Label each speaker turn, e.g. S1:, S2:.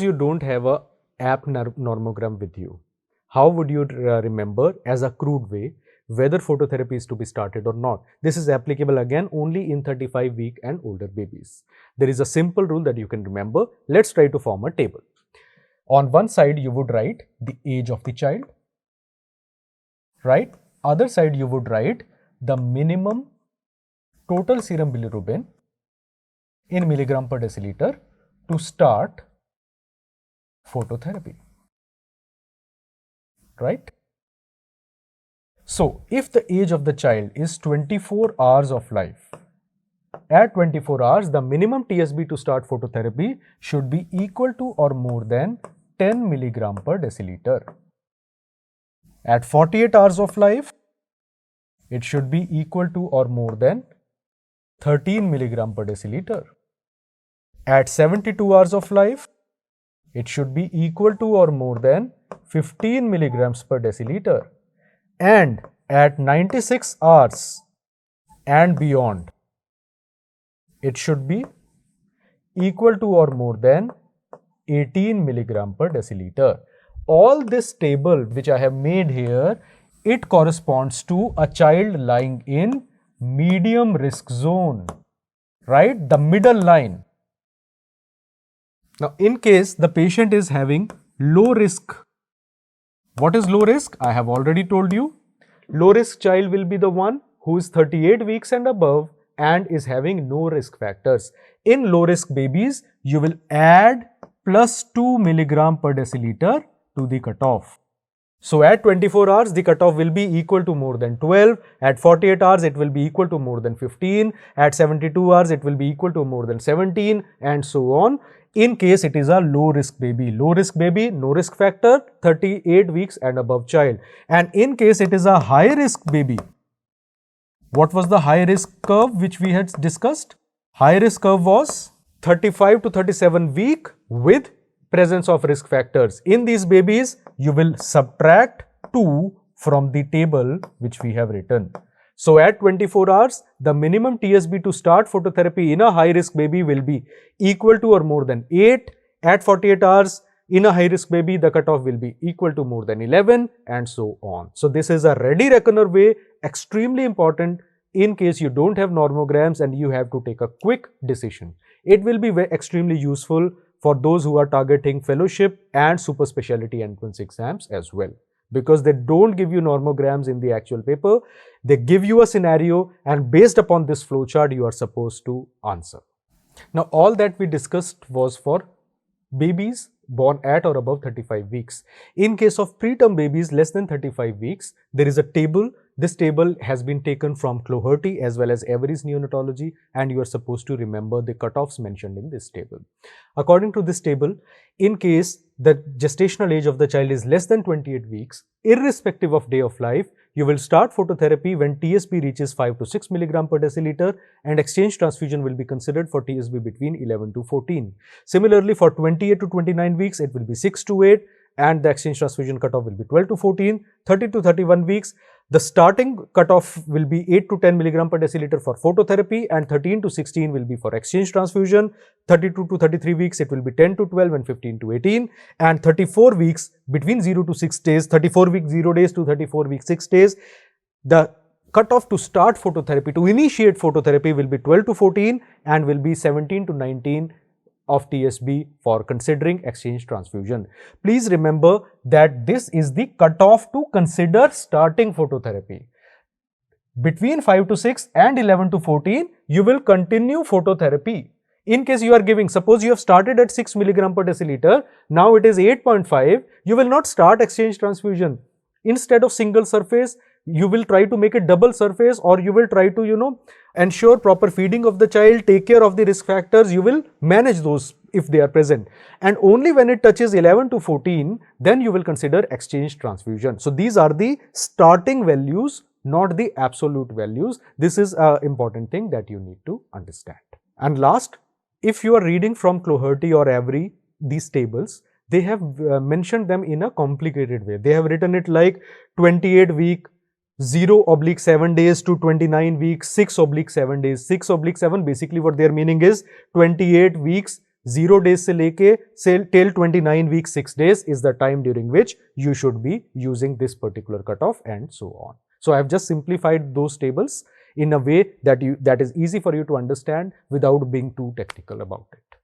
S1: you don't have a app normogram with you, how would you remember as a crude way whether phototherapy is to be started or not? This is applicable again only in 35-week and older babies. There is a simple rule that you can remember. Let's try to form a table. On one side you would write the age of the child, right? Other side you would write the minimum total serum bilirubin in milligram per deciliter to start phototherapy, right? So if the age of the child is 24 hours of life, at 24 hours the minimum TSB to start phototherapy should be equal to or more than 10 milligram per deciliter. At 48 hours of life, it should be equal to or more than 13 milligram per deciliter. At 72 hours of life, it should be equal to or more than 15 milligrams per deciliter. And at 96 hours and beyond, it should be equal to or more than 18 milligram per deciliter. All this table which I have made here, it corresponds to a child lying in medium risk zone, right? The middle line. Now, in case the patient is having low risk, what is low risk? I have already told you. Low risk child will be the one who is 38 weeks and above and is having no risk factors. In low risk babies, you will add plus 2 milligram per deciliter to the cutoff. So at 24 hours, the cutoff will be equal to more than 12. At 48 hours, it will be equal to more than 15. At 72 hours, it will be equal to more than 17 and so on. In case it is a low risk baby, no risk factor, 38 weeks and above child. And in case it is a high risk baby, what was the high risk curve which we had discussed? High risk curve was 35 to 37 week with presence of risk factors. In these babies, you will subtract 2 from the table which we have written. So at 24 hours, the minimum TSB to start phototherapy in a high risk baby will be equal to or more than 8. At 48 hours, in a high risk baby, the cutoff will be equal to more than 11 and so on. So this is a ready reckoner way, extremely important in case you don't have normograms and you have to take a quick decision. It will be extremely useful for those who are targeting fellowship and super specialty entrance exams as well, because they don't give you normograms in the actual paper. They give you a scenario and based upon this flowchart you are supposed to answer. Now all that we discussed was for babies born at or above 35 weeks. In case of preterm babies less than 35 weeks, there is a table. This table has been taken from Cloherty as well as Avery's Neonatology, and you are supposed to remember the cutoffs mentioned in this table. According to this table, in case the gestational age of the child is less than 28 weeks, irrespective of day of life, you will start phototherapy when TSB reaches 5 to 6 milligram per deciliter and exchange transfusion will be considered for TSB between 11 to 14. Similarly, for 28 to 29 weeks, it will be 6 to 8 and the exchange transfusion cutoff will be 12 to 14. 30 to 31 weeks, the starting cutoff will be 8 to 10 milligram per deciliter for phototherapy and 13 to 16 will be for exchange transfusion. 32 to 33 weeks, it will be 10 to 12 and 15 to 18. And 34 weeks, between 0 to 6 days, 34 weeks 0 days to 34 weeks 6 days, the cutoff to start phototherapy, to initiate phototherapy will be 12 to 14 and will be 17 to 19 of TSB for considering exchange transfusion. Please remember that this is the cutoff to consider starting phototherapy. Between 5 to 6 and 11 to 14, you will continue phototherapy. In case you are giving, suppose you have started at 6 milligram per deciliter, now it is 8.5, you will not start exchange transfusion. Instead of single surface, you will try to make it double surface, or you will try to, ensure proper feeding of the child, take care of the risk factors, you will manage those if they are present. And only when it touches 11 to 14, then you will consider exchange transfusion. So these are the starting values, not the absolute values. This is an important thing that you need to understand. And last, if you are reading from Cloherty or Avery, these tables, they have mentioned them in a complicated way. They have written it like 28 week, 0/7 days to 29 weeks, 6/7 days. 6/7, basically what their meaning is 28 weeks 0 days से लेके till 29 weeks 6 days is the time during which you should be using this particular cutoff and so on. So I have just simplified those tables in a way that is easy for you to understand without being too technical about it.